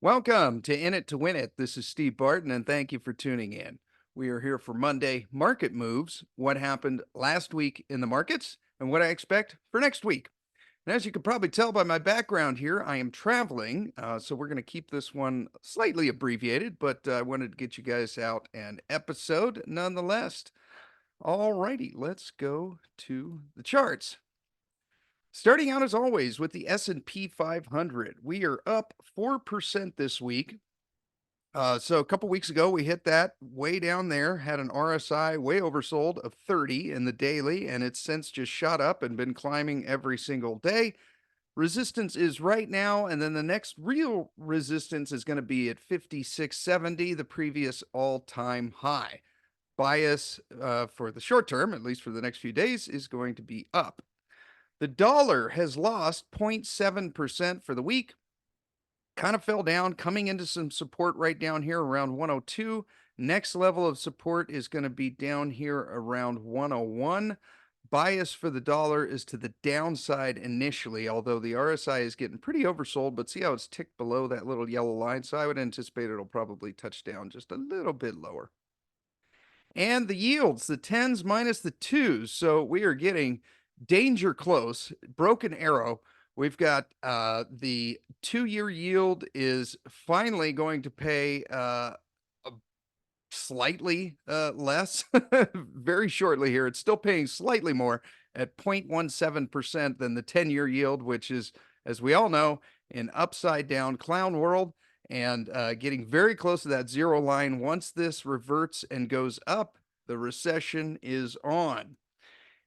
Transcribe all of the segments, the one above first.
Welcome to In It to Win It. This is Steve Barton, and thank you for tuning in. We are here for Monday market moves, what happened last week in the markets, and what I expect for next week. And as you can probably tell by my background here, I am traveling, so we're going to keep this one slightly abbreviated, but I wanted to get you guys out an episode nonetheless. All righty, let's go to the charts. Starting out as always with the S&P 500, we are up 4% this week. So a couple weeks ago, we hit that way down there, had an RSI way oversold of 30 in the daily, and it's since just shot up and been climbing every single day. Resistance is right now, and then the next real resistance is going to be at 56.70, the previous all-time high. Bias for the short term, at least for the next few days, is going to be up. The dollar has lost 0.7% for the week. Kind of fell down, coming into some support right down here around 102. Next level of support is going to be down here around 101. Bias for the dollar is to the downside initially, although the RSI is getting pretty oversold, but see how it's ticked below that little yellow line? So I would anticipate it'll probably touch down just a little bit lower. And the yields, the tens minus the twos. So we are getting danger close, broken arrow. We've got the 2-year yield is finally going to pay slightly less very shortly here. It's still paying slightly more at 0.17% than the 10-year yield, which is, as we all know, an upside down clown world and getting very close to that zero line. Once this reverts and goes up, the recession is on.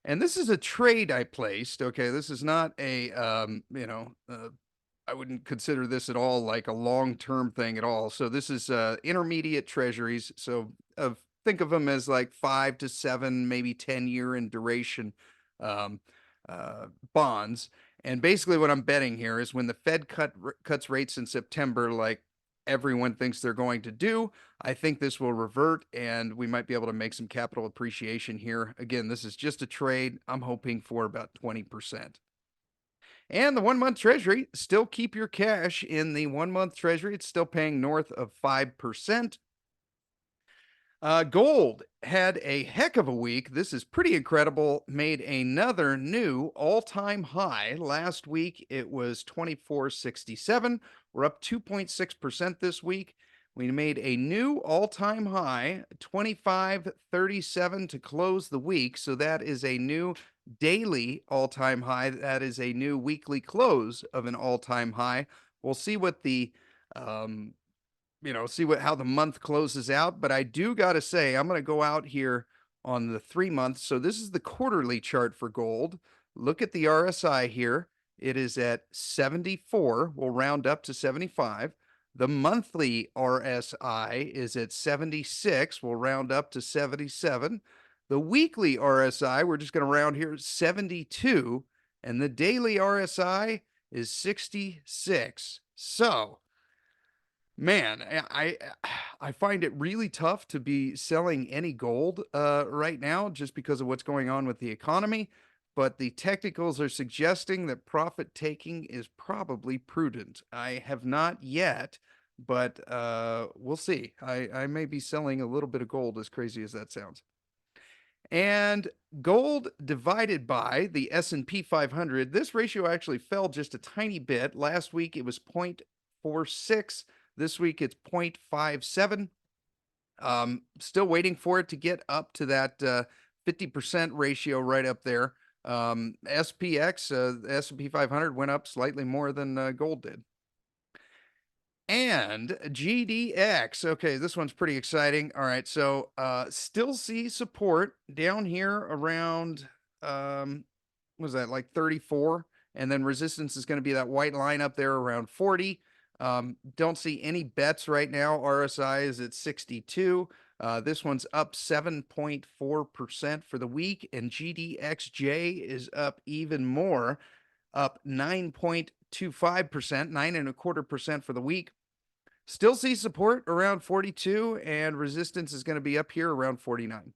And this is a trade I placed. Okay, this is not a I wouldn't consider this at all like a long-term thing at all. So this is intermediate treasuries. So think of them as like 5 to 7, maybe 10-year in duration um, bonds. And basically, what I'm betting here is when the Fed cuts rates in September, like everyone thinks they're going to do, I think this will revert and we might be able to make some capital appreciation here. Again, this is just a trade. I'm hoping for about 20%. And the 1 month treasury, still keep your cash in the 1 month treasury. It's still paying north of 5%. Gold had a heck of a week. This is pretty incredible. Made another new all time high. Last week it was 24.67. We're up 2.6% this week. We made a new all time high, 25.37 to close the week. So that is a new daily all time high. That is a new weekly close of an all time high. We'll see what the um, see what how the month closes out. But I do got to say, I'm going to go out here on the 3 months. So this is the quarterly chart for gold. Look at the RSI here. It is at 74. We'll round up to 75. The monthly RSI is at 76. We'll round up to 77. The weekly RSI, we're just going to round here, 72. And the daily RSI is 66. So, man, I find it really tough to be selling any gold right now just because of what's going on with the economy. But the technicals are suggesting that profit taking is probably prudent. I have not yet, but we'll see. I may be selling a little bit of gold, as crazy as that sounds. And gold divided by the S&P 500, this ratio actually fell just a tiny bit. Last week it was 0.46. This week it's 0.57. Still waiting for it to get up to that 50% ratio right up there. SPX, the S&P 500 went up slightly more than gold did. And GDX. Okay, this one's pretty exciting. All right, so still see support down here around what was that, like 34, and then resistance is going to be that white line up there around 40. Don't see any bets right now. RSI is at 62. This one's up 7.4% for the week, and GDXJ is up even more, up 9.25%, 9.25% for the week. Still see support around 42, and resistance is going to be up here around 49.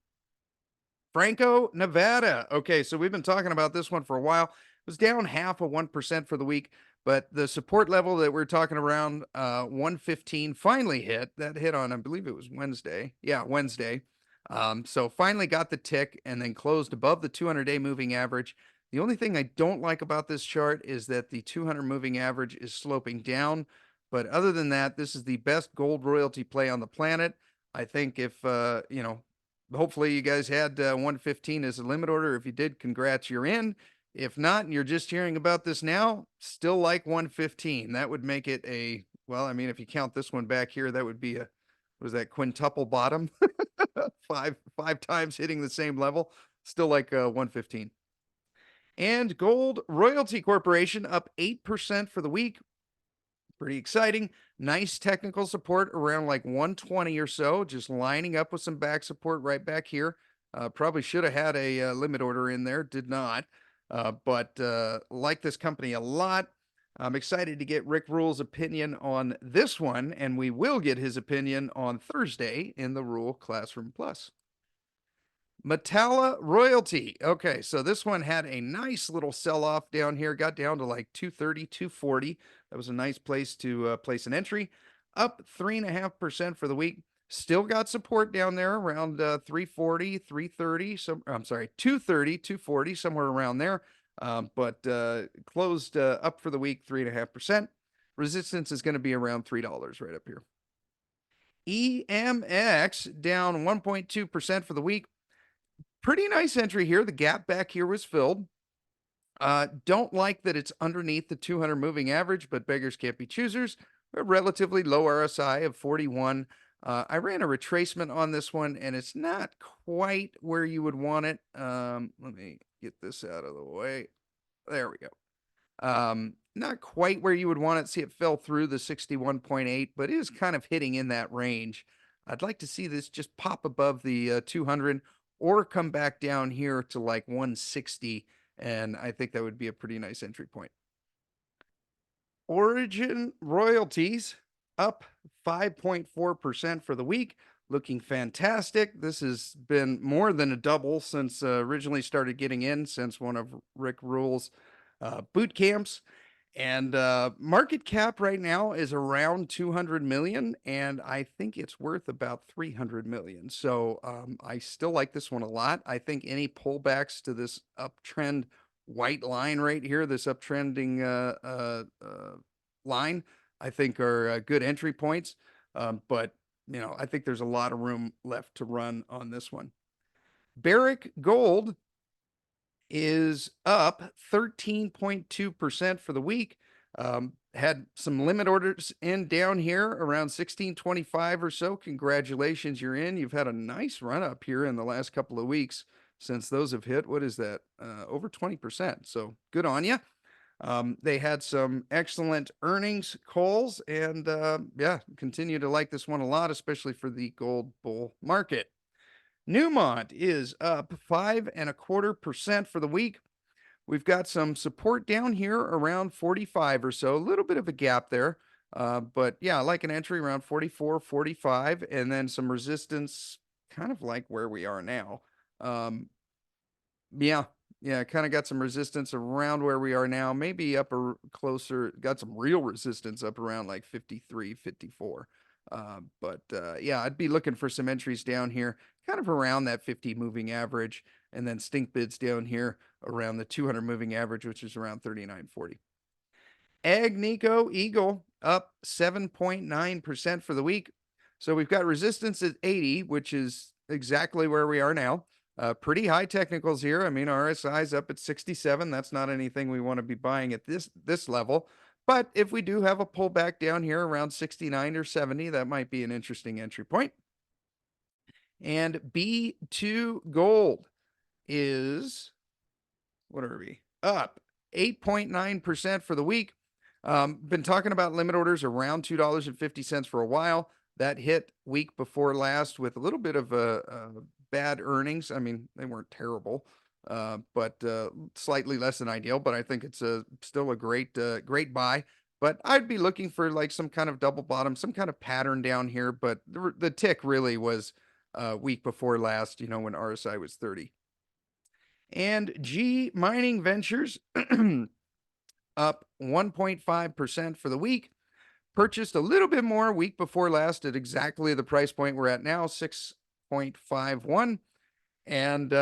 Franco, Nevada. Okay, so we've been talking about this one for a while. It was down 0.5% for the week, But the support level that we're talking around 115 finally hit. That hit on, I believe it was Wednesday. Yeah, Wednesday. So finally got the tick and then closed above the 200-day moving average. The only thing I don't like about this chart is that the 200 moving average is sloping down. But other than that, this is the best gold royalty play on the planet. I think if, hopefully you guys had 115 as a limit order. If you did, congrats, you're in. If not, and you're just hearing about this now, still like 115. That would make it a, well, I mean, if you count this one back here, that would be a, was that quintuple bottom? five times hitting the same level. Still like 115. And Gold Royalty Corporation up 8% for the week. Pretty exciting. Nice technical support around like 120 or so, just lining up with some back support right back here. Probably should have had a limit order in there, did not. But like this company a lot. I'm excited to get Rick Rule's opinion on this one, and we will get his opinion on Thursday in the Rule Classroom Plus. Metalla Royalty. Okay, so this one had a nice little sell off down here, got down to like 230, 240. That was a nice place to place an entry. Up 3.5% for the week. Still got support down there around 340, 330. I'm sorry, 230, 240, somewhere around there. But closed up for the week 3.5%. Resistance is going to be around $3 right up here. EMX down 1.2% for the week. Pretty nice entry here. The gap back here was filled. Don't like that it's underneath the 200 moving average, but beggars can't be choosers. A relatively low RSI of 41. I ran a retracement on this one, and it's not quite where you would want it. Let me get this out of the way. There we go. Not quite where you would want it. See, it fell through the 61.8, but it is kind of hitting in that range. I'd like to see this just pop above the 200 or come back down here to like 160, and I think that would be a pretty nice entry point. Origin Royalties up 5.4% for the week, looking fantastic. This has been more than a double since originally started getting in, since one of Rick Rule's boot camps. And market cap right now is around 200 million, and I think it's worth about 300 million. So I still like this one a lot. I think any pullbacks to this uptrend white line right here, this uptrending line, I think are good entry points. But I think there's a lot of room left to run on this one. Barrick Gold is up 13.2% for the week. Had some limit orders in down here around 1625 or so. Congratulations, you're in. You've had a nice run up here in the last couple of weeks since those have hit. What is that? Over 20%. So good on you. They had some excellent earnings calls, and yeah, continue to like this one a lot, especially for the gold bull market. Newmont is up 5.25% for the week. We've got some support down here around 45 or so, a little bit of a gap there. But yeah, I like an entry around 44, 45, and then some resistance kind of like where we are now. Yeah, kind of got some resistance around where we are now, maybe up or closer, got some real resistance up around like 53, 54. But yeah, I'd be looking for some entries down here, kind of around that 50 moving average, and then stink bids down here around the 200 moving average, which is around 39.40. Agnico Eagle up 7.9% for the week. So we've got resistance at 80, which is exactly where we are now. Pretty high technicals here. I mean, RSI is up at 67. That's not anything we want to be buying at this level. But if we do have a pullback down here around 69 or 70, that might be an interesting entry point. And B2 Gold is, what are we? Up 8.9% for the week. Been talking about limit orders around $2.50 for a while. That hit week before last with a little bit of a bad earnings. I mean, they weren't terrible, but slightly less than ideal. But I think it's still a great buy. But I'd be looking for like some kind of double bottom, some kind of pattern down here. But the tick really was week before last, when RSI was 30. And G Mining Ventures up 1.5% for the week. Purchased a little bit more week before last at exactly the price point we're at now, 6.51. And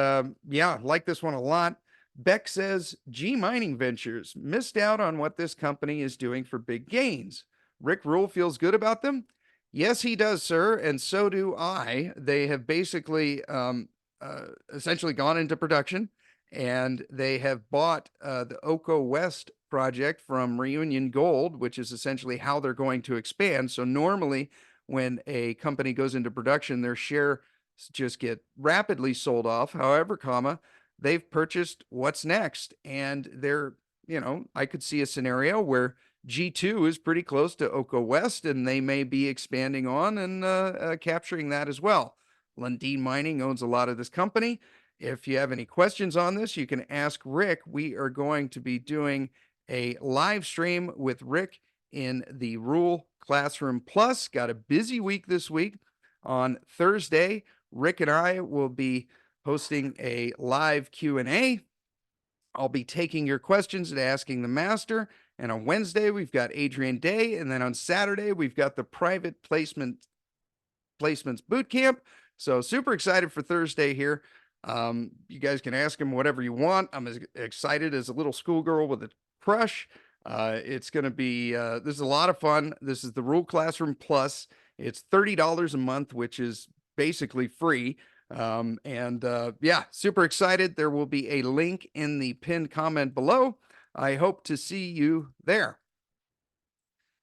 yeah, like this one a lot. Beck says G Mining Ventures missed out on what this company is doing for big gains. Rick Rule feels good about them. Yes, he does, sir, and so do I. They have basically essentially gone into production, and they have bought the Oko West project from Reunion Gold, which is essentially how they're going to expand. So normally, when a company goes into production, their share just get rapidly sold off. However, they've purchased what's next, and they're, I could see a scenario where G2 is pretty close to Oko West, and they may be expanding on and capturing that as well. Lundin Mining owns a lot of this company. If you have any questions on this, you can ask Rick. We are going to be doing a live stream with Rick in the Rule Classroom Plus. Got a busy week this week. On Thursday, Rick and I will be hosting a live Q&A. I'll be taking your questions and asking the master. And on Wednesday, we've got Adrian Day. And then on Saturday, we've got the private placements boot camp. So super excited for Thursday here. You guys can ask him whatever you want. I'm as excited as a little schoolgirl with a crush. It's going to be, this is a lot of fun. This is the Rule Classroom Plus. It's $30 a month, which is basically free. Yeah, super excited. There will be a link in the pinned comment below. I hope to see you there.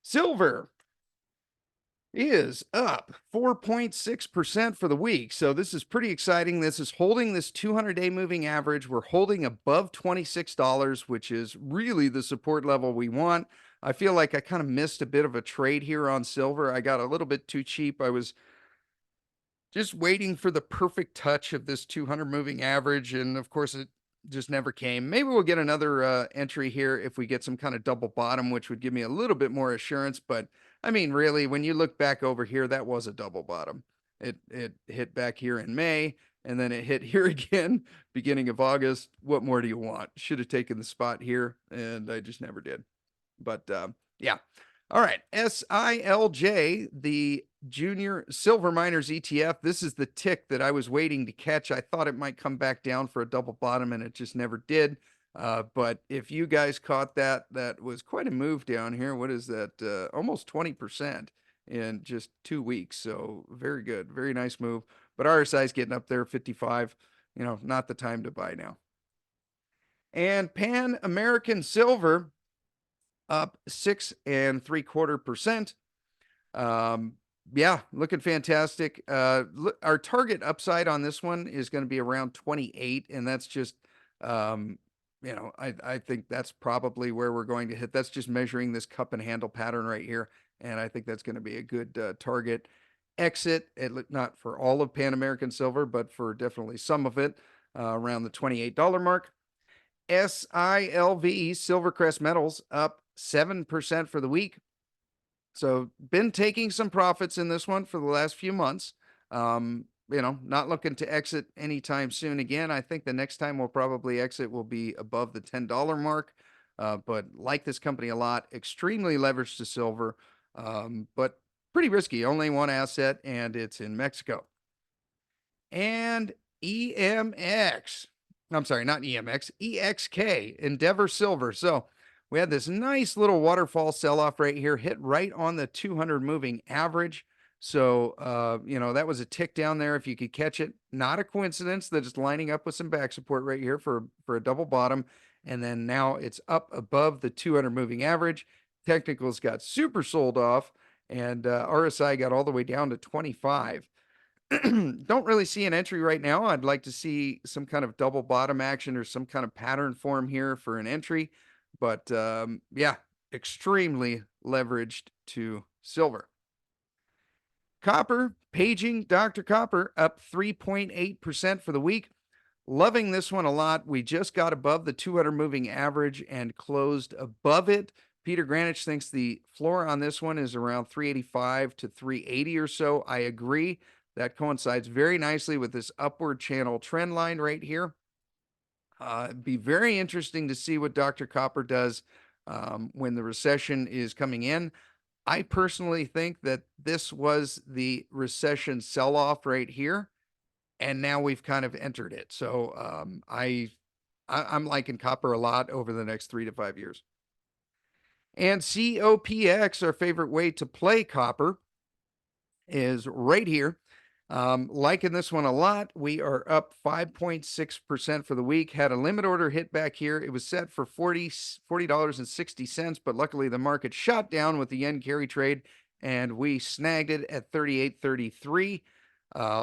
Silver is up 4.6% for the week. So this is pretty exciting. This is holding this 200-day moving average. We're holding above $26, which is really the support level we want. I feel like I kind of missed a bit of a trade here on silver. I got a little bit too cheap. I was just waiting for the perfect touch of this 200 moving average. And of course, it just never came. Maybe we'll get another entry here if we get some kind of double bottom, which would give me a little bit more assurance. But I mean, really, when you look back over here, that was a double bottom. It hit back here in May, and then it hit here again, beginning of August. What more do you want? Should have taken the spot here, and I just never did. But yeah. All right, SILJ, the Junior Silver Miners ETF. This is the tick that I was waiting to catch. I thought it might come back down for a double bottom, and it just never did. But if you guys caught that, that was quite a move down here. What is that? Almost 20% in just 2 weeks. So very good, very nice move. But RSI is getting up there, 55. Not the time to buy now. And Pan American Silver up 6.75%. Yeah, looking fantastic. Our target upside on this one is going to be around 28, and that's just, I think that's probably where we're going to hit. That's just measuring this cup and handle pattern right here, and I think that's going to be a good target exit. Not for all of Pan American Silver, but for definitely some of it, around the $28 mark. SILV, Silvercrest Metals, up 7% for the week. So been taking some profits in this one for the last few months. Not looking to exit anytime soon again. I think the next time we'll probably exit will be above the $10 mark. But like this company a lot, extremely leveraged to silver, but pretty risky. Only one asset, and it's in Mexico. And EMX. I'm sorry, not EMX, EXK, Endeavor Silver. So we had this nice little waterfall sell-off right here, hit right on the 200 moving average. So, that was a tick down there if you could catch it. Not a coincidence that it's lining up with some back support right here for a double bottom. And then now it's up above the 200 moving average. Technicals got super sold off, and RSI got all the way down to 25. Don't really see an entry right now. I'd like to see some kind of double bottom action or some kind of pattern form here for an entry. But yeah, extremely leveraged to silver. Copper, paging Dr. Copper, up 3.8% for the week. Loving this one a lot. We just got above the 200 moving average and closed above it. Peter Granich thinks the floor on this one is around 385 to 380 or so. I agree. That coincides very nicely with this upward channel trend line right here. It'd be very interesting to see what Dr. Copper does when the recession is coming in. I personally think that this was the recession sell-off right here, and now we've kind of entered it. So I'm liking copper a lot over the next 3 to 5 years. And COPX, our favorite way to play copper, is right here. Liking this one a lot. We are up 5.6% for the week. Had a limit order hit back here. It was set for $40.60, but luckily the market shot down with the yen carry trade, and we snagged it at 38.33.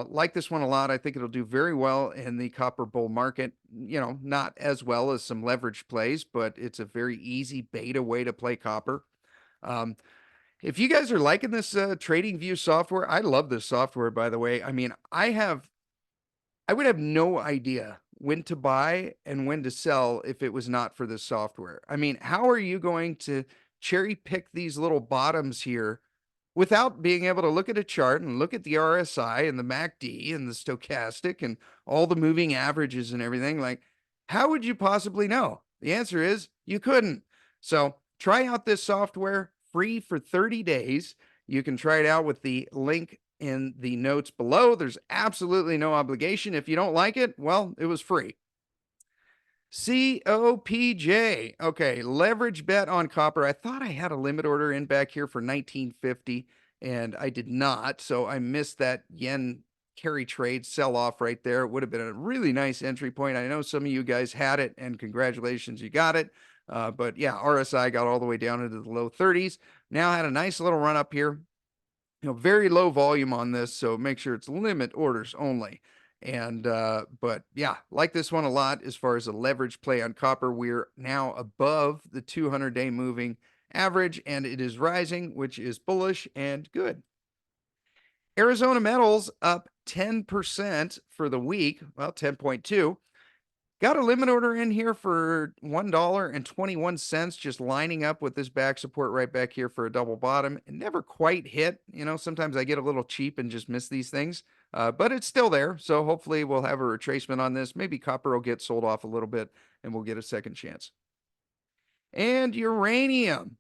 Like this one a lot. I think it'll do very well in the copper bull market. Not as well as some leverage plays, but it's a very easy beta way to play copper. If you guys are liking this Trading View software, I love this software, by the way. I mean, I would have no idea when to buy and when to sell if it was not for this software. I mean, how are you going to cherry pick these little bottoms here without being able to look at a chart and look at the RSI and the MACD and the stochastic and all the moving averages and everything? Like, how would you possibly know? The answer is you couldn't. So try out this software free for 30 days. You can try it out with the link in the notes below. There's absolutely no obligation. If you don't like it, well, it was free. COPJ. Okay, leverage bet on copper. I thought I had a limit order in back here for 1950, and I did not. So I missed that yen carry trade sell off right there. It would have been a really nice entry point. I know some of you guys had it, and congratulations, you got it. But yeah, RSI got all the way down into the low 30s. Now had a nice little run up here. Very low volume on this, so make sure it's limit orders only. And but yeah, like this one a lot as far as a leverage play on copper. We're now above the 200-day moving average, and it is rising, which is bullish and good. Arizona Metals up 10% for the week, well, 10.2. Got a limit order in here for $1.21, just lining up with this back support right back here for a double bottom. It never quite hit. Sometimes I get a little cheap and just miss these things, but it's still there. So hopefully we'll have a retracement on this. Maybe copper will get sold off a little bit and we'll get a second chance. And uranium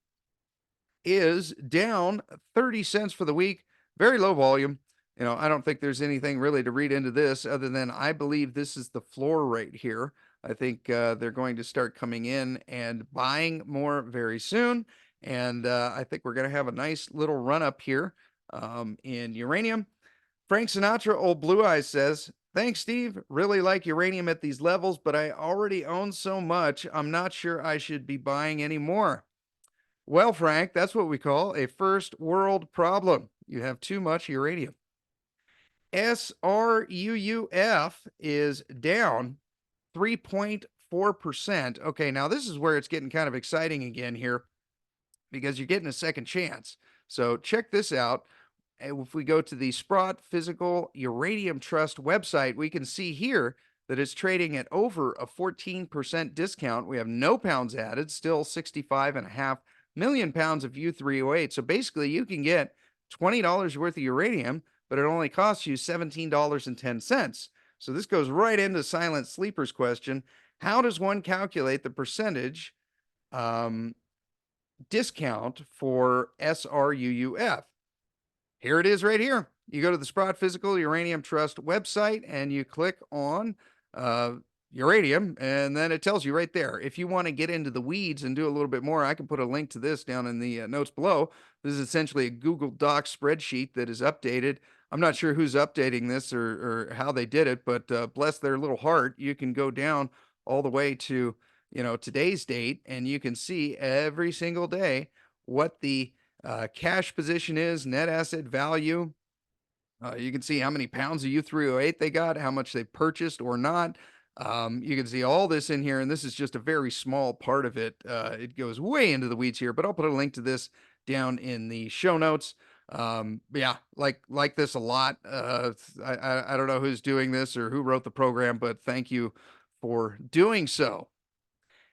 is down 30 cents for the week. Very low volume. I don't think there's anything really to read into this other than I believe this is the floor right here. I think they're going to start coming in and buying more very soon. And I think we're going to have a nice little run up here in uranium. Frank Sinatra, Old Blue Eyes, says, "Thanks, Steve. Really like uranium at these levels, but I already own so much, I'm not sure I should be buying any more." Well, Frank, that's what we call a first world problem. You have too much uranium. SRUUF is down 3.4%. Okay, now this is where it's getting kind of exciting again here because you're getting a second chance. So check this out. If we go to the Sprott Physical Uranium Trust website, we can see here that it's trading at over a 14% discount. We have no pounds added, still 65.5 million pounds of U3O8. So basically, you can get $20 worth of uranium, but it only costs you $17.10. So this goes right into Silent Sleeper's question. How does one calculate the percentage discount for SRUUF? Here it is right here. You go to the Sprott Physical Uranium Trust website and you click on uranium, and then it tells you right there. If you want to get into the weeds and do a little bit more, I can put a link to this down in the notes below. This is essentially a Google Docs spreadsheet that is updated. I'm not sure who's updating this or how they did it, but bless their little heart, you can go down all the way to today's date, and you can see every single day what the cash position is, net asset value. You can see how many pounds of U3O8 they got, how much they purchased or not. You can see all this in here, and this is just a very small part of it. It goes way into the weeds here, but I'll put a link to this down in the show notes. Yeah, like this a lot. I don't know who's doing this or who wrote the program, but thank you for doing so.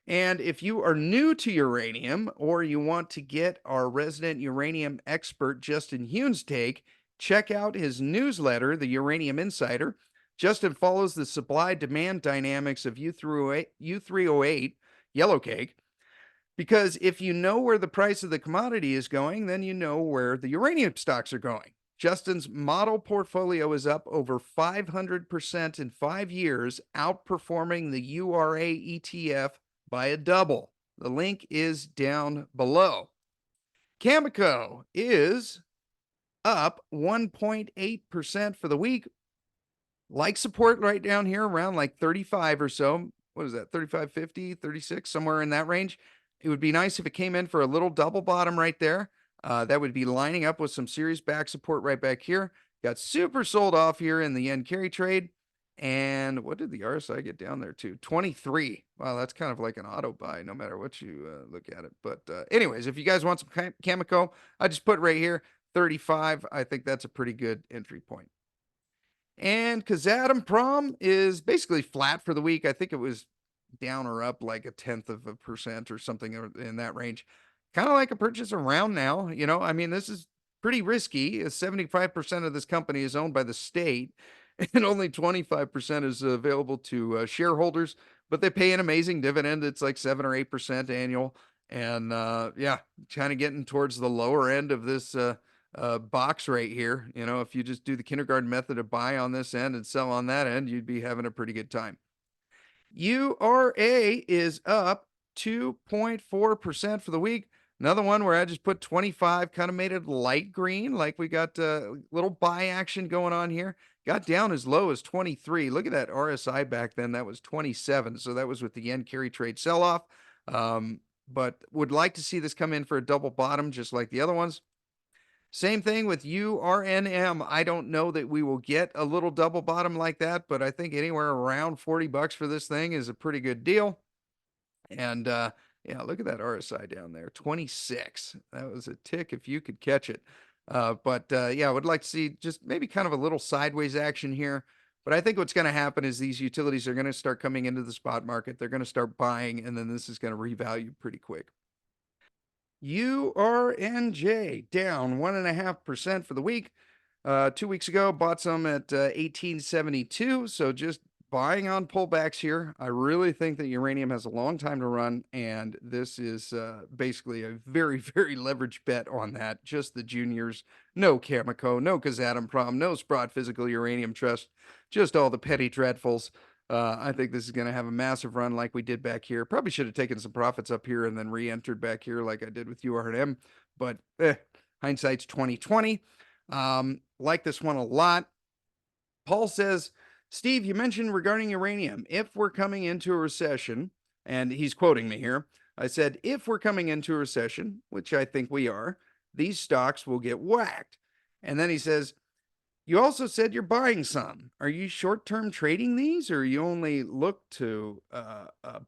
And if you are new to uranium or you want to get our resident uranium expert, Justin Hune's take, check out his newsletter, The Uranium Insider. Justin follows the supply-demand dynamics of U3O8 yellowcake. Because if you know where the price of the commodity is going, then you know where the uranium stocks are going. Justin's model portfolio is up over 500% in 5 years, outperforming the URA ETF by a double. The link is down below. Cameco is up 1.8% for the week. Like support right down here around like 35 or so. What is that? 35.50, 36, somewhere in that range. It would be nice if it came in for a little double bottom right there. That would be lining up with some serious back support right back here. Got super sold off here in the yen carry trade. And what did the RSI get down there to? 23. Wow, that's kind of like an auto buy no matter what you look at it. But anyways, if you guys want some Cameco, I just put right here 35. I think that's a pretty good entry point. And Kazatomprom is basically flat for the week. I think it was down or up like 0.1% or something in that range. Kind of like a purchase around now. I mean, this is pretty risky. 75% of this company is owned by the state, and only 25% is available to shareholders. But they pay an amazing dividend. It's like 7 or 8% annual. And yeah, kind of getting towards the lower end of this box right here. If you just do the kindergarten method of buy on this end and sell on that end, you'd be having a pretty good time. URA is up 2.4% for the week. Another one where I just put 25, kind of made it light green, like we got a little buy action going on here. Got down as low as 23. Look at that RSI back then. That was 27. So that was with the yen carry trade sell off. But would like to see this come in for a double bottom, just like the other ones. Same thing with URNM. I don't know that we will get a little double bottom like that, but I think anywhere around $40 for this thing is a pretty good deal. And yeah, look at that RSI down there, 26. That was a tick if you could catch it. But yeah, I would like to see just maybe kind of a little sideways action here. But I think what's going to happen is these utilities are going to start coming into the spot market. They're going to start buying, and then this is going to revalue pretty quick. URNJ down 1.5% for the week. 2 weeks ago, bought some at 1872. So just buying on pullbacks here. I really think that uranium has a long time to run, and this is basically a very, very leveraged bet on that. Just the juniors, no Cameco, no Kazatomprom, no Sprott Physical Uranium Trust, just all the petty dreadfuls. I think this is going to have a massive run like we did back here. Probably should have taken some profits up here and then re-entered back here like I did with URM, but hindsight's 2020. Like this one a lot. Paul says, Steve, you mentioned regarding uranium, if we're coming into a recession, and he's quoting me here, I said, if we're coming into a recession, which I think we are, these stocks will get whacked. And then he says, you also said you're buying some. Are you short-term trading these, or you only look to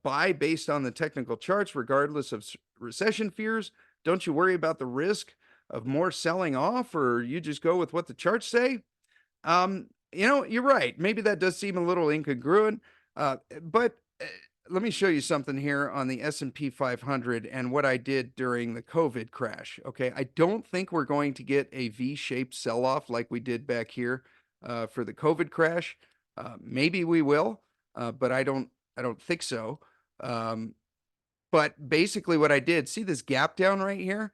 buy based on the technical charts, regardless of recession fears? Don't you worry about the risk of more selling off, or you just go with what the charts say? You're right. Maybe that does seem a little incongruent, but let me show you something here on the S&P 500 and what I did during the COVID crash. Okay, I don't think we're going to get a V-shaped sell-off like we did back here for the COVID crash. Maybe we will, but I don't think so. But basically, what I did, see this gap down right here?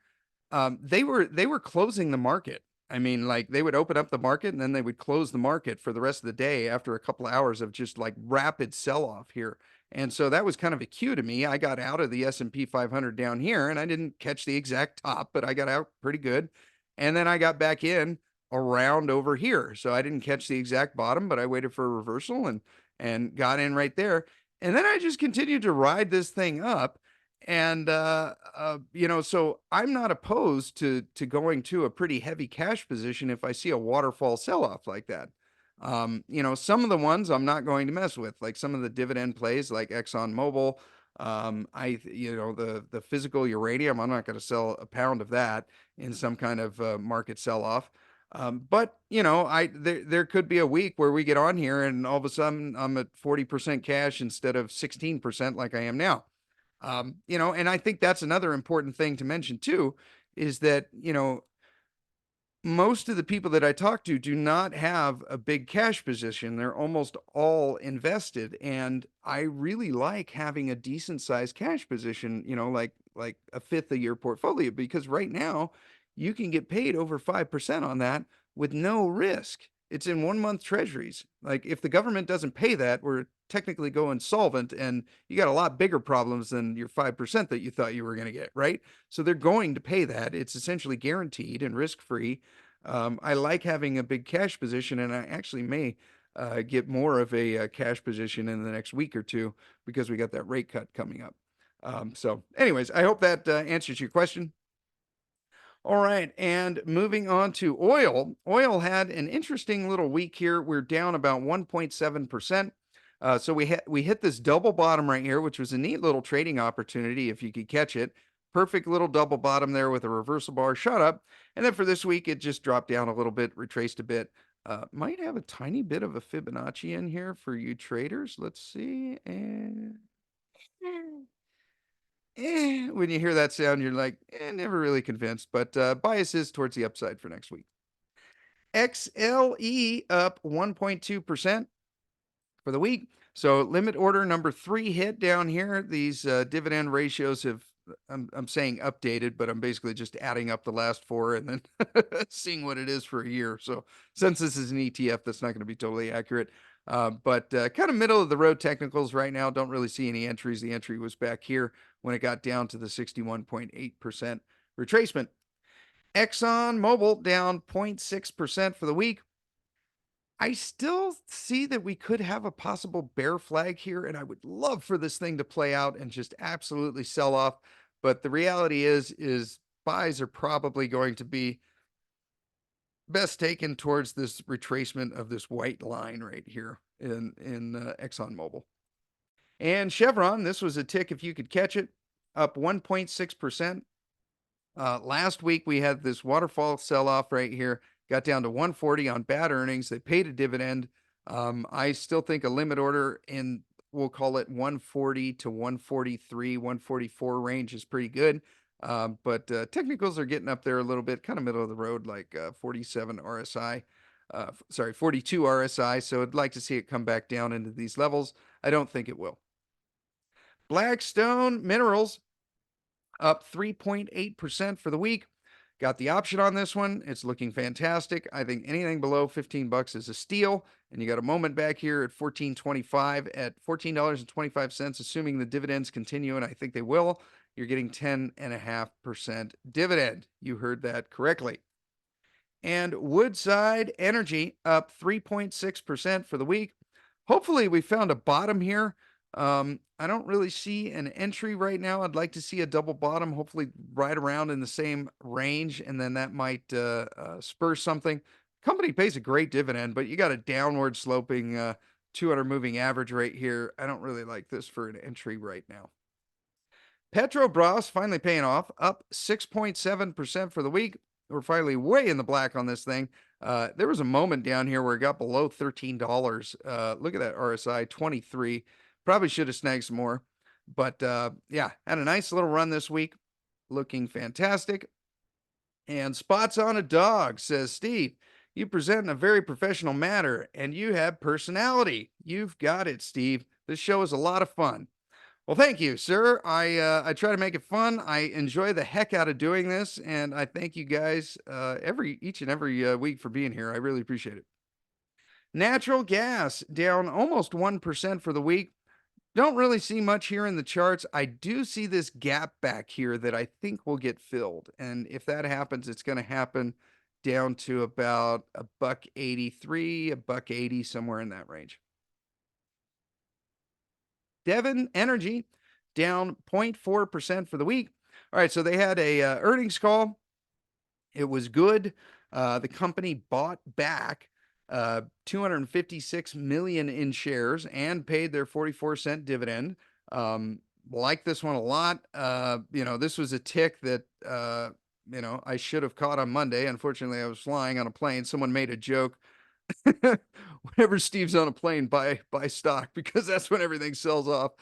They were closing the market. I mean, like they would open up the market and then they would close the market for the rest of the day after a couple of hours of just like rapid sell-off here. And so that was kind of a cue to me. I got out of the S&P 500 down here and I didn't catch the exact top, but I got out pretty good. And then I got back in around over here. So I didn't catch the exact bottom, but I waited for a reversal and got in right there. And then I just continued to ride this thing up. And so I'm not opposed to going to a pretty heavy cash position if I see a waterfall sell-off like that. Some of the ones I'm not going to mess with, like some of the dividend plays like ExxonMobil. The physical uranium, I'm not going to sell a pound of that in some kind of market sell-off. But there could be a week where we get on here and all of a sudden I'm at 40% cash instead of 16% like I am now. And I think that's another important thing to mention too, is that, Most of the people that I talk to do not have a big cash position. They're almost all invested, and I really like having a decent sized cash position, like a fifth of your portfolio, because right now you can get paid over 5% on that with no risk. It's in 1 month treasuries. Like if the government doesn't pay that, we're technically go insolvent and you got a lot bigger problems than your 5% that you thought you were going to get, right? So they're going to pay that. It's essentially guaranteed and risk free. I like having a big cash position, and I actually may get more of a cash position in the next week or two because we got that rate cut coming up. So, anyways, I hope that answers your question. All right, and moving on to oil. Oil had an interesting little week here. We're down about 1.7%. So we hit this double bottom right here, which was a neat little trading opportunity if you could catch it. Perfect little double bottom there with a reversal bar shot up. And then for this week, it just dropped down a little bit, retraced a bit. Might have a tiny bit of a Fibonacci in here for you traders. Let's see. And when you hear that sound, you're like, never really convinced, but bias is towards the upside for next week. XLE up 1.2% for the week. So limit order number 3 hit down here. These dividend ratios have, I'm saying updated, but I'm basically just adding up the last 4 and then seeing what it is for a year. So since this is an ETF, that's not going to be totally accurate. But kind of middle of the road technicals right now. Don't really see any entries. The entry was back here when it got down to the 61.8% retracement. Exxon Mobil down 0.6% for the week. I still see that we could have a possible bear flag here, and I would love for this thing to play out and just absolutely sell off. But the reality is buys are probably going to be best taken towards this retracement of this white line right here in ExxonMobil. And Chevron, this was a tick if you could catch it, up 1.6%. Last week we had this waterfall sell off right here, got down to 140 on bad earnings. They paid a dividend. I still think a limit order in, we'll call it 140 to 143, 144 range is pretty good. But technicals are getting up there a little bit, kind of middle of the road, like 47 RSI. 42 RSI. So I'd like to see it come back down into these levels. I don't think it will. Blackstone Minerals up 3.8% for the week. Got the option on this one. It's looking fantastic. I think anything below 15 bucks is a steal. And you got a moment back here at 14.25 at $14.25, assuming the dividends continue, and I think they will. You're getting 10.5% dividend. You heard that correctly. And Woodside Energy up 3.6% for the week. Hopefully we found a bottom here. I don't really see an entry right now. I'd like to see a double bottom, hopefully right around in the same range, and then that might spur something. Company pays a great dividend, but you got a downward sloping 200 moving average right here. I don't really like this for an entry right now. Petrobras finally paying off, up 6.7% for the week. We're finally way in the black on this thing. There was a moment down here where it got below $13. Look at that RSI, 23. Probably should have snagged some more. But yeah, had a nice little run this week. Looking fantastic. And Spots on a Dog says, Steve, you present in a very professional manner and you have personality. You've got it, Steve. This show is a lot of fun. Well, thank you, sir. I try to make it fun. I enjoy the heck out of doing this, and I thank you guys each and every week for being here. I really appreciate it. Natural gas down almost 1% for the week. Don't really see much here in the charts. I do see this gap back here that I think will get filled, and if that happens, it's going to happen down to about a buck 83, a buck 80, somewhere in that range. Devon Energy down 0.4% for the week. All right, so they had a earnings call. It was good. The company bought back 256 million in shares and paid their 44-cent dividend. Like this one a lot. This was a tick that I should have caught on Monday. Unfortunately, I was flying on a plane. Someone made a joke. Whenever Steve's on a plane, buy stock because that's when everything sells off.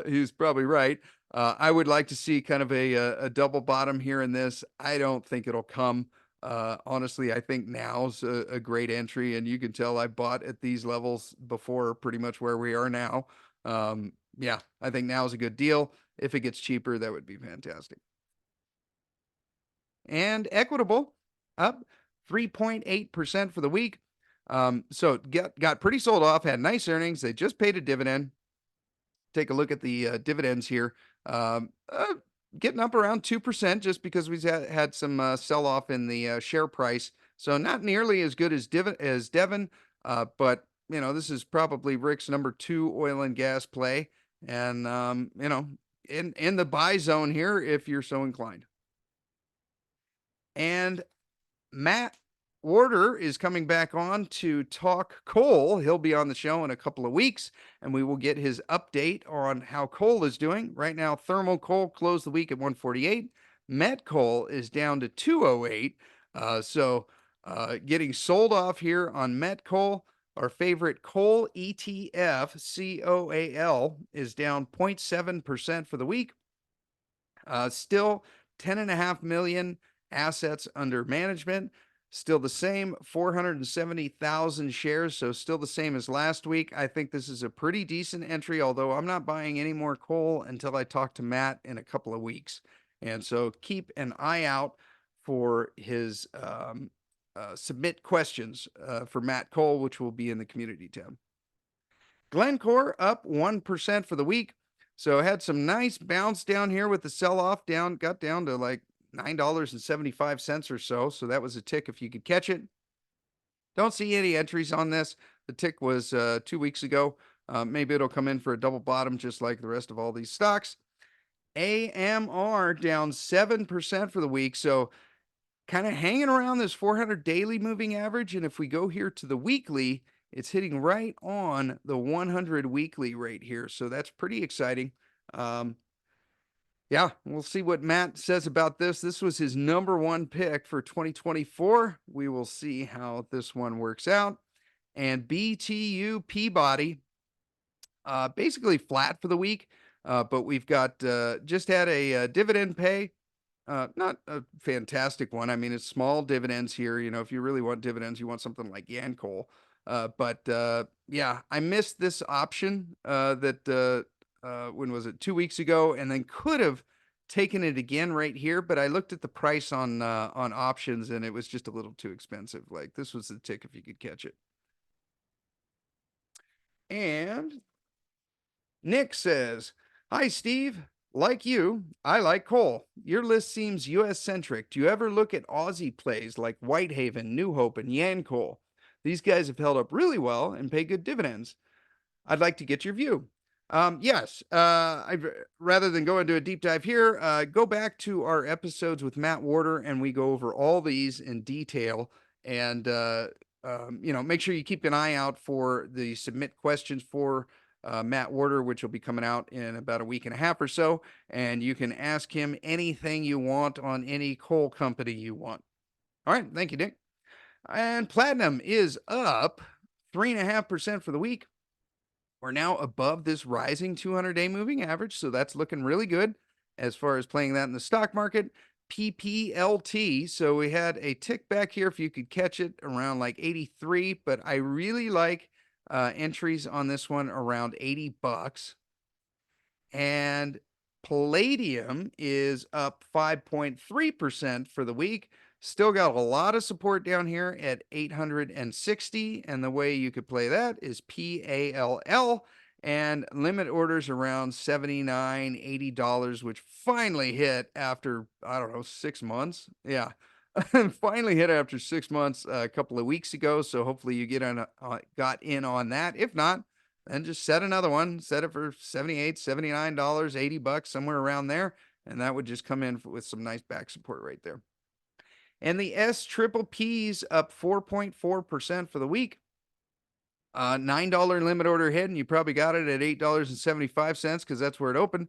He's probably right. I would like to see kind of a double bottom here in this. I don't think it'll come. Honestly, I think now's a great entry, and you can tell I bought at these levels before pretty much where we are now. Yeah, I think now is a good deal. If it gets cheaper, that would be fantastic. And Equitable up 3.8% for the week. So it got pretty sold off, had nice earnings. They just paid a dividend. Take a look at the dividends here. Um, uh, Getting up around 2% just because we've had some sell off in the share price. So not nearly as good as Devon, but this is probably Rick's number 2 oil and gas play, and in the buy zone here if you're so inclined. And Matt Warder is coming back on to talk coal. He'll be on the show in a couple of weeks, and we will get his update on how coal is doing. Right now, thermal coal closed the week at 148. Met coal is down to 208. Getting sold off here on met coal. Our favorite coal ETF, COAL, is down 0.7% for the week. Still 10.5 million assets under management. Still the same 470,000 shares, so still the same as last week. I think this is a pretty decent entry, although I'm not buying any more coal until I talk to Matt in a couple of weeks. And so keep an eye out for his submit questions for Matt Cole, which will be in the community tab. Glencore up 1% for the week. So had some nice bounce down here with the sell-off got down to like $9.75 or so. So that was a tick if you could catch it. Don't see any entries on this. The tick was 2 weeks ago. Maybe it'll come in for a double bottom just like the rest of all these stocks. AMR down 7% for the week. So kind of hanging around this 400 daily moving average. And if we go here to the weekly, it's hitting right on the 100 weekly rate here. So that's pretty exciting. Yeah, we'll see what Matt says about this. This was his number 1 pick for 2024. We will see how this one works out. And BTU Peabody, basically flat for the week, but we've got just had a dividend pay. Not a fantastic one. I mean, it's small dividends here. If you really want dividends, you want something like Yancoal. Yeah, I missed this option when was it? 2 weeks ago, and then could have taken it again right here. But I looked at the price on options, and it was just a little too expensive. Like this was the tick if you could catch it. And Nick says, "Hi, Steve. Like you, I like coal. Your list seems US centric. Do you ever look at Aussie plays like Whitehaven, New Hope, and Yancoal? These guys have held up really well and pay good dividends. I'd like to get your view." Yes, rather than go into a deep dive here, go back to our episodes with Matt Warder, and we go over all these in detail. And make sure you keep an eye out for the submit questions for Matt Warder, which will be coming out in about a week and a half or so. And you can ask him anything you want on any coal company you want. All right. Thank you, Dick. And platinum is up 3.5% for the week. We're now above this rising 200-day moving average. So that's looking really good as far as playing that in the stock market. PPLT. So we had a tick back here if you could catch it around like 83, but I really like entries on this one around $80. And Palladium is up 5.3% for the week. Still got a lot of support down here at 860. And the way you could play that is PALL. And limit orders around $79, $80, which finally hit after, I don't know, 6 months. Yeah. Finally hit after 6 months a couple of weeks ago. So hopefully you got in on that. If not, then just set another one. Set it for $78, $79, $80, somewhere around there. And that would just come in with some nice back support right there. And the SPP's up 4.4% for the week. $9 limit order hit, and you probably got it at $8.75 because that's where it opened.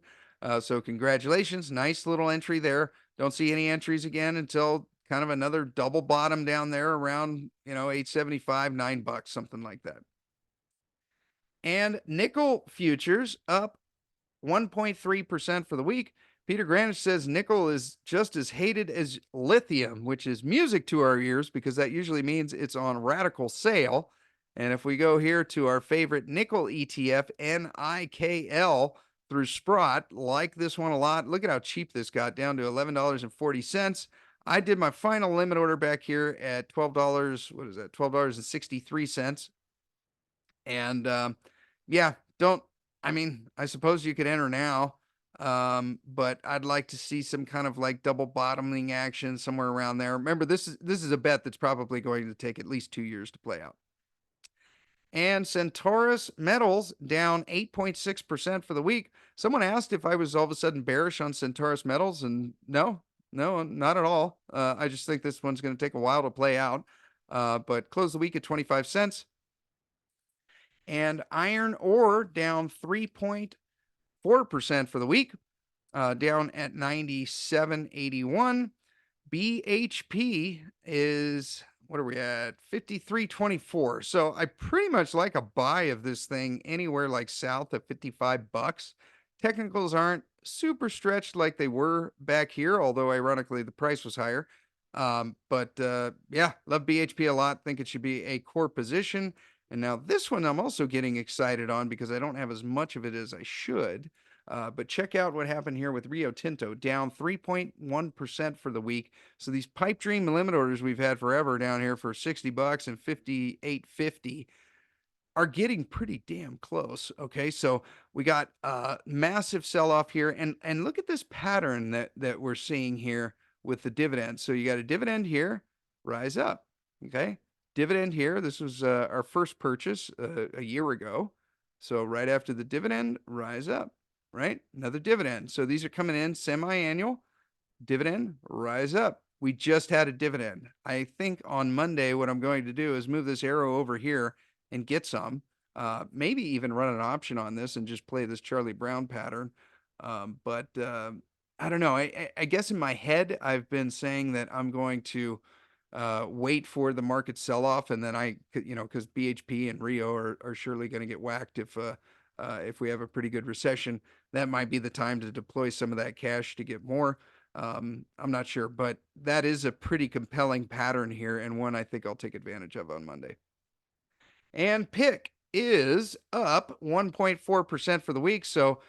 So congratulations. Nice little entry there. Don't see any entries again until kind of another double bottom down there around, $8.75, $9, something like that. And nickel futures up 1.3% for the week. Peter Granish says nickel is just as hated as lithium, which is music to our ears because that usually means it's on radical sale. And if we go here to our favorite nickel ETF, NIKL, through Sprott, like this one a lot. Look at how cheap this got, down to $11.40. I did my final limit order back here at $12. What is that? $12.63. And yeah, I suppose you could enter now. But I'd like to see some kind of like double bottoming action somewhere around there. Remember, this is a bet that's probably going to take at least 2 years to play out. And Centaurus Metals down 8.6% for the week. Someone asked if I was all of a sudden bearish on Centaurus Metals, and no, not at all. I just think this one's going to take a while to play out. But close the week at 25 cents. And iron ore down 3.4% for the week, down at 97.81. BHP is, what are we at? 53.24. So I pretty much like a buy of this thing anywhere like south of $55. Technicals aren't super stretched like they were back here, although ironically the price was higher. But yeah, love BHP a lot. Think it should be a core position. And now this one I'm also getting excited on because I don't have as much of it as I should. But check out what happened here with Rio Tinto, down 3.1% for the week. So these pipe dream limit orders we've had forever down here for $60 and $58.50 are getting pretty damn close. Okay, so we got a massive sell-off here, and look at this pattern that we're seeing here with the dividend. So you got a dividend here, rise up. Okay, dividend here. This was our first purchase a year ago. So right after the dividend, rise up. Right, another dividend. So these are coming in semi-annual. Dividend, rise up. We just had a dividend. I think on Monday what I'm going to do is move this arrow over here and get some. Maybe even run an option on this and just play this Charlie Brown pattern. But I don't know. I guess in my head I've been saying that I'm going to wait for the market sell-off, and then because BHP and Rio are surely going to get whacked if we have a pretty good recession. That might be the time to deploy some of that cash to get more. I'm not sure, but that is a pretty compelling pattern here, and one I think I'll take advantage of on Monday. And PIC is up 1.4% for the week. So,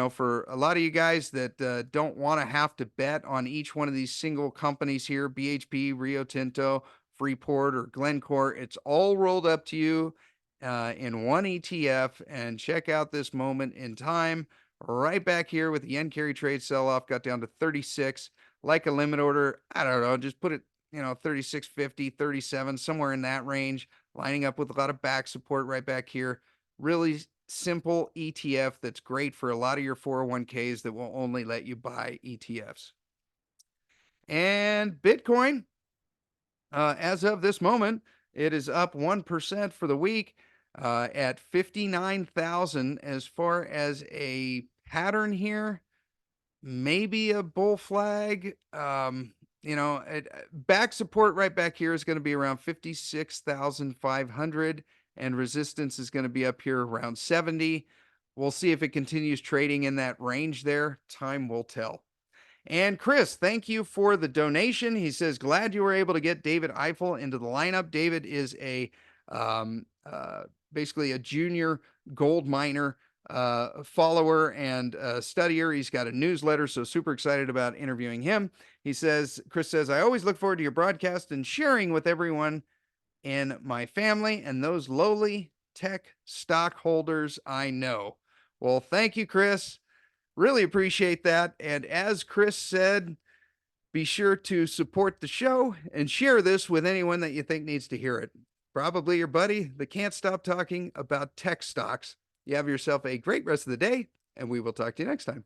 for a lot of you guys that don't want to have to bet on each one of these single companies here, BHP, Rio Tinto, Freeport, or Glencore, it's all rolled up to you in one ETF. And check out this moment in time right back here with the yen carry trade sell-off, got down to 36, like a limit order. I don't know, just put it, 36.50, 37, somewhere in that range, lining up with a lot of back support right back here. Really simple ETF that's great for a lot of your 401ks that will only let you buy ETFs. And Bitcoin, as of this moment, it is up 1% for the week at 59,000. As far as a pattern here, maybe a bull flag. Back support right back here is going to be around 56,500, and resistance is going to be up here around 70. We'll see if it continues trading in that range there. Time will tell. And Chris, thank you for the donation. He says, glad you were able to get David Eiffel into the lineup. David is basically a junior gold miner follower and studier. He's got a newsletter, so super excited about interviewing him. Chris says, I always look forward to your broadcast and sharing with everyone in my family and those lowly tech stockholders I know. Well, thank you, Chris. Really appreciate that. And as Chris said, be sure to support the show and share this with anyone that you think needs to hear it. Probably your buddy that can't stop talking about tech stocks. You have yourself a great rest of the day, and we will talk to you next time.